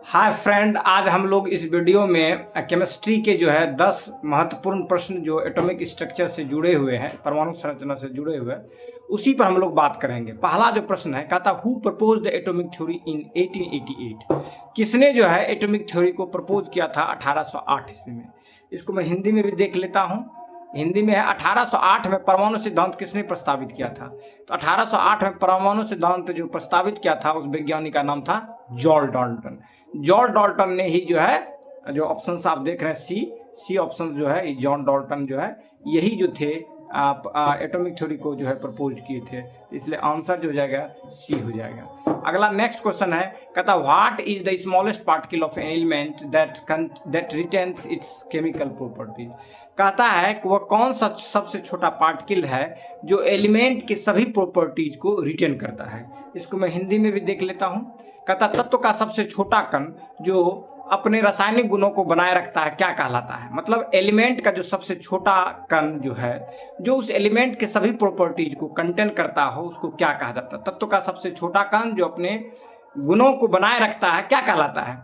Hi friend, आज हम लोग इस वीडियो में केमिस्ट्री के जो है 10 महत्वपूर्ण प्रश्न जो एटॉमिक स्ट्रक्चर से जुड़े हुए हैं, परमाणु संरचना से जुड़े हुए हैं, उसी पर हम लोग बात करेंगे। पहला जो प्रश्न है, कहता who proposed the atomic theory in 1888। किसने जो है एटॉमिक थ्योरी को प्रपोज किया था 1808 ईस्वी में। इसको मैं हिंदी में भी देख लेता हूँ। हिंदी में है 1808 में परमाणु सिद्धांत किसने प्रस्तावित किया था। तो 1808 में परमाणु सिद्धांत जो प्रस्तावित किया था उस वैज्ञानिक का नाम था जॉर्ज डाल्टन। जॉर्ज डाल्टन ने ही जो है, जो ऑप्शन आप देख रहे हैं सी ऑप्शन जो है, जॉन डाल्टन जो है यही जो थे एटॉमिक थ्योरी को जो है प्रपोज किए थे। इसलिए आंसर जो हो जाएगा सी हो जाएगा। अगला नेक्स्ट क्वेश्चन है, कहता what is the smallest particle of an element that retains it's chemical properties. कहता है कि वह कौन सा सबसे छोटा पार्टिकल है जो एलिमेंट के सभी प्रॉपर्टीज को रिटेन करता है। इसको मैं हिंदी में भी देख लेता हूँ। कहता तत्व का सबसे छोटा कण जो अपने रासायनिक गुणों को बनाए रखता है क्या कहलाता है। मतलब एलिमेंट का जो सबसे छोटा कण जो है, जो उस एलिमेंट के सभी प्रॉपर्टीज को कंटेन करता हो, उसको क्या कहा जाता है। तत्व का सबसे छोटा कण जो अपने गुणों को बनाए रखता है क्या कहलाता है।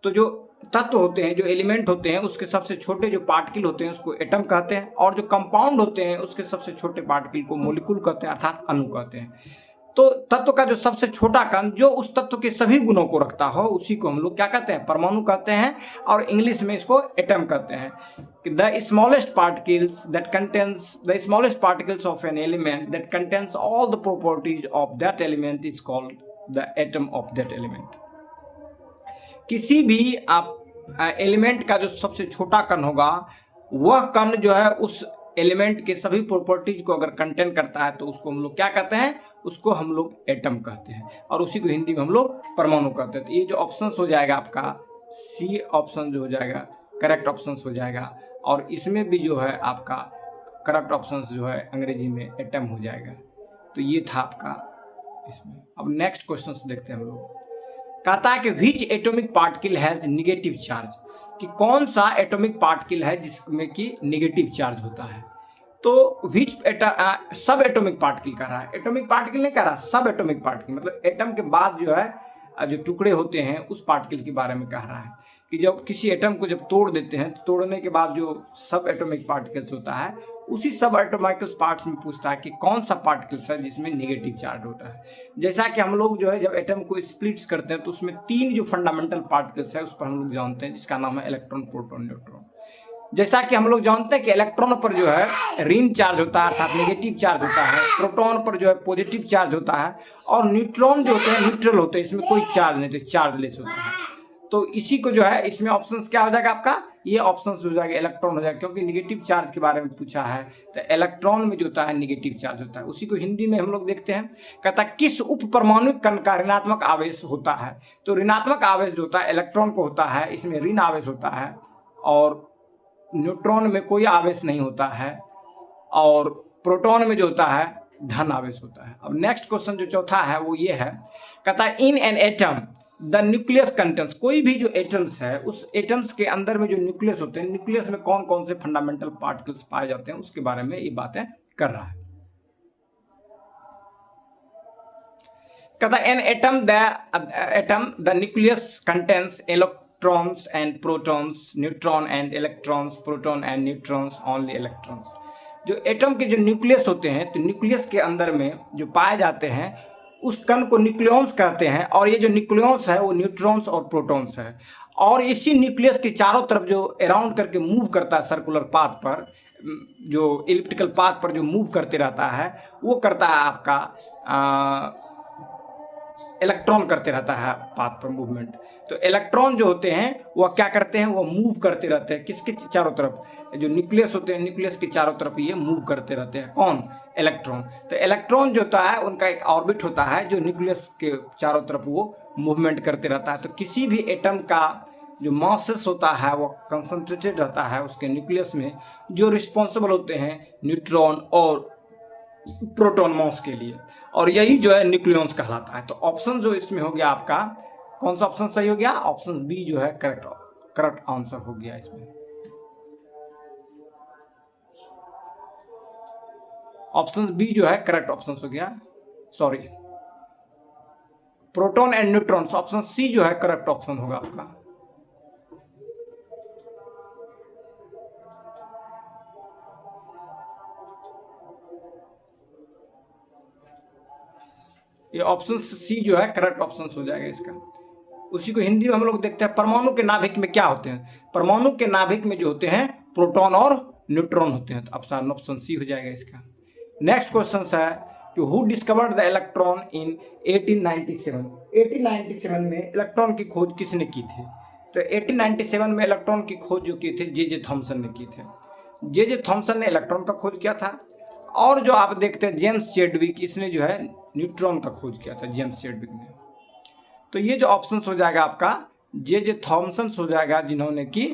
तो जो तत्व होते हैं, जो एलिमेंट होते हैं, उसके सबसे छोटे जो पार्टिकल होते हैं उसको एटम कहते हैं, और जो कंपाउंड होते हैं उसके सबसे छोटे पार्टिकल को मोलिक्यूल कहते हैं, अर्थात अणु कहते हैं। तो तत्व का जो सबसे छोटा कण जो उस तत्व के सभी गुणों को रखता हो उसी को हम लोग क्या कहते हैं, परमाणु कहते हैं, और इंग्लिश में इसको एटम कहते हैं। The smallest particles of an element that contains all the properties of that element is called the atom of that element. किसी भी आप एलिमेंट का जो सबसे छोटा कण होगा, वह कण जो है उस एलिमेंट के सभी प्रॉपर्टीज को अगर कंटेन करता है तो उसको हम लोग क्या कहते हैं, उसको हम लोग एटम कहते हैं, और उसी को हिंदी में हम लोग परमाणु कहते हैं। तो ये जो ऑप्शन हो जाएगा आपका सी ऑप्शन जो हो जाएगा करेक्ट ऑप्शन हो जाएगा, और इसमें भी जो है आपका करेक्ट ऑप्शन जो है अंग्रेजी में एटम हो जाएगा। तो ये था आपका इसमें। अब नेक्स्ट क्वेश्चन देखते हैं हम लोग। कहता है कि which atomic particle has negative charge, कि कौन सा एटॉमिक पार्टिकल है जिसमें कि निगेटिव चार्ज होता है। तो विच सब एटॉमिक पार्टिकल कह रहा है, एटॉमिक पार्टिकल नहीं कह रहा, सब एटॉमिक पार्टिकल, मतलब एटम के बाद जो है जो टुकड़े होते हैं उस पार्टिकल के बारे में कह रहा है कि जब किसी एटम को जब तोड़ देते हैं तो तोड़ने के बाद जो सब एटॉमिक पार्टिकल्स होता है उसी सब एटॉमिक पार्ट्स में पूछता है कि कौन सा पार्टिकल्स है जिसमें नेगेटिव चार्ज होता है। जैसा कि हम लोग जो है जब एटम को स्प्लिट्स करते हैं तो उसमें 3 जो फंडामेंटल पार्टिकल्स है उस पर हम लोग जानते हैं, जिसका नाम है इलेक्ट्रॉन, प्रोटॉन, न्यूट्रॉन। जैसा कि हम लोग जानते हैं कि इलेक्ट्रॉन पर जो है ऋण चार्ज होता है अर्थात नेगेटिव चार्ज होता है, प्रोटॉन पर जो है पॉजिटिव चार्ज होता है, और न्यूट्रॉन जो होते हैं न्यूट्रल होते हैं, इसमें कोई चार्ज नहीं, तो चार्जलेस होता है। तो इसी को जो है इसमें ऑप्शंस क्या हो जाएगा आपका, ये ऑप्शंस हो जाएगा इलेक्ट्रॉन हो जाएगा, क्योंकि नेगेटिव चार्ज के बारे में पूछा है तो इलेक्ट्रॉन में जो होता है नेगेटिव चार्ज होता है। उसी को हिंदी में हम लोग देखते हैं। कहता है किस उप परमाणु कण का ऋणात्मक आवेश होता है। तो ऋणात्मक आवेश जो होता है इलेक्ट्रॉन को होता है, इसमें ऋण आवेश होता है, और न्यूट्रॉन में कोई आवेश नहीं होता है, और प्रोटॉन में जो होता है धन आवेश होता है। अब नेक्स्ट क्वेश्चन जो चौथा है वो ये है, कहता है in an atom the nucleus contents, कोई भी जो एटम्स है उस एटम्स के अंदर में जो न्यूक्लियस होते हैं, न्यूक्लियस में कौन कौन से फंडामेंटल पार्टिकल्स पाए जाते हैं उसके बारे में ये बातें कर रहा है। कहता है an atom the nucleus contains electrons and protons, neutron and electrons, proton and neutrons, only electrons। जो एटम के जो न्यूक्लियस होते हैं तो न्यूक्लियस के अंदर में जो पाए जाते हैं उस कण को न्यूक्लियॉन्स कहते हैं, और ये जो न्यूक्लियॉन्स है वो न्यूट्रॉन्स और प्रोटॉन्स है, और इसी न्यूक्लियस के चारों तरफ जो अराउंड करके मूव करता है सर्कुलर पाथ पर, जो इलिप्टिकल पाथ पर जो मूव करते रहता है वो करता है आपका इलेक्ट्रॉन करते रहता है पाथ पर मूवमेंट। तो इलेक्ट्रॉन जो होते हैं वह क्या करते हैं, वो मूव करते रहते हैं किसके चारों तरफ, जो न्यूक्लियस होते हैं न्यूक्लियस के चारों तरफ ये मूव करते रहते हैं। कौन, इलेक्ट्रॉन। तो इलेक्ट्रॉन जो होता है उनका एक ऑर्बिट होता है जो न्यूक्लियस के चारों तरफ वो मूवमेंट करते रहता है। तो किसी भी एटम का जो मासेस होता है वो कंसंट्रेटेड रहता है उसके न्यूक्लियस में, जो रिस्पॉन्सिबल होते हैं न्यूट्रॉन और प्रोटॉन मास के लिए, और यही जो है न्यूक्लियॉन्स कहलाता है। तो ऑप्शन जो इसमें हो गया आपका, कौन सा ऑप्शन सही हो गया, ऑप्शन बी जो है करेक्ट आंसर हो गया इसमें। ऑप्शन बी जो है करेक्ट ऑप्शन हो गया, sorry. Proton and neutrons, option C जो है करेक्ट ऑप्शन होगा आपका। ये ऑप्शन सी जो है करेक्ट ऑप्शन हो जाएगा इसका। उसी को हिंदी में हम लोग देखते हैं, परमाणु के नाभिक में क्या होते हैं? परमाणु के नाभिक में जो होते हैं प्रोटॉन और न्यूट्रॉन होते हैं, तो ऑप्शन सी हो जाएगा इसका। नेक्स्ट क्वेश्चन है कि who discovered the electron in 1897? 1897 में इलेक्ट्रॉन की खोज किसने की थी? तो 1897 में इलेक्ट्रॉन की खोज जो की थी जे थॉमसन ने की थी। जे थॉमसन ने इलेक्ट्रॉन का खोज किया था। और जो आप देखते हैं जेम्स चैडविक, इसने जो है न्यूट्रॉन का खोज किया था, जेम्स चैडविक ने। तो ये जो ऑप्शन हो जाएगा आपका जे थॉमसन हो जाएगा, जिन्होंने कि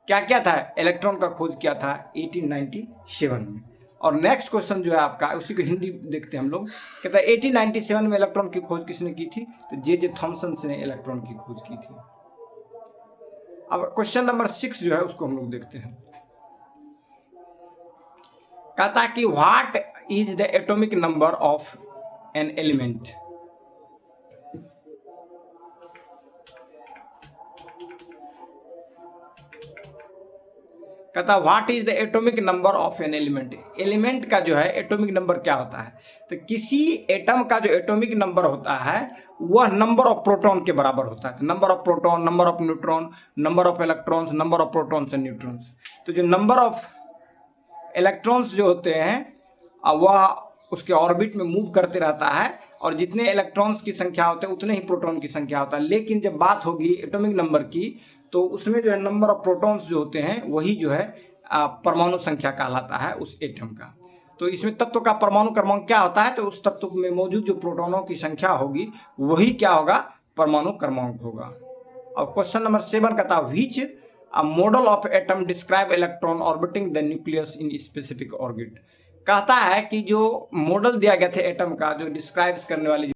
क्या किया था, इलेक्ट्रॉन का खोज किया था 1897 में। और नेक्स्ट क्वेश्चन जो है आपका, उसी को हिंदी देखते हैं हम लोग, कहता है 1897 में इलेक्ट्रॉन की खोज किसने की थी? तो जे थॉमसन ने इलेक्ट्रॉन की खोज की थी। अब क्वेश्चन नंबर 6 जो है उसको हम लोग देखते हैं। कहता कि what is the atomic number of an element? कहता what is the atomic number of an element? Element का जो है एटॉमिक नंबर क्या होता है? तो किसी एटम का जो एटॉमिक नंबर होता है वह नंबर ऑफ प्रोटॉन के बराबर होता है। तो number of proton, number of neutron, number of electrons, number of protons and neutrons. तो जो नंबर ऑफ इलेक्ट्रॉन्स जो होते हैं वह उसके ऑर्बिट में मूव करते रहता है, और जितने इलेक्ट्रॉन्स की संख्या होते हैं उतने ही प्रोटॉन की संख्या होता है। लेकिन जब बात होगी एटॉमिक नंबर की, तो उसमें जो है नंबर ऑफ प्रोटॉन्स जो होते हैं वही जो है परमाणु संख्या कहलाता है उस एटम का। तो इसमें तत्व का परमाणु क्रमांक क्या होता है? तो उस तत्व में मौजूद जो प्रोटॉनों की संख्या होगी वही क्या होगा? परमाणु क्रमांक होगा। अब क्वेश्चन नंबर 7 कहता है which a model of atom describe electron orbiting the nucleus in specific orbit? कहता है कि जो मॉडल दिया गया था एटम का, जो डिस्क्राइब करने वाली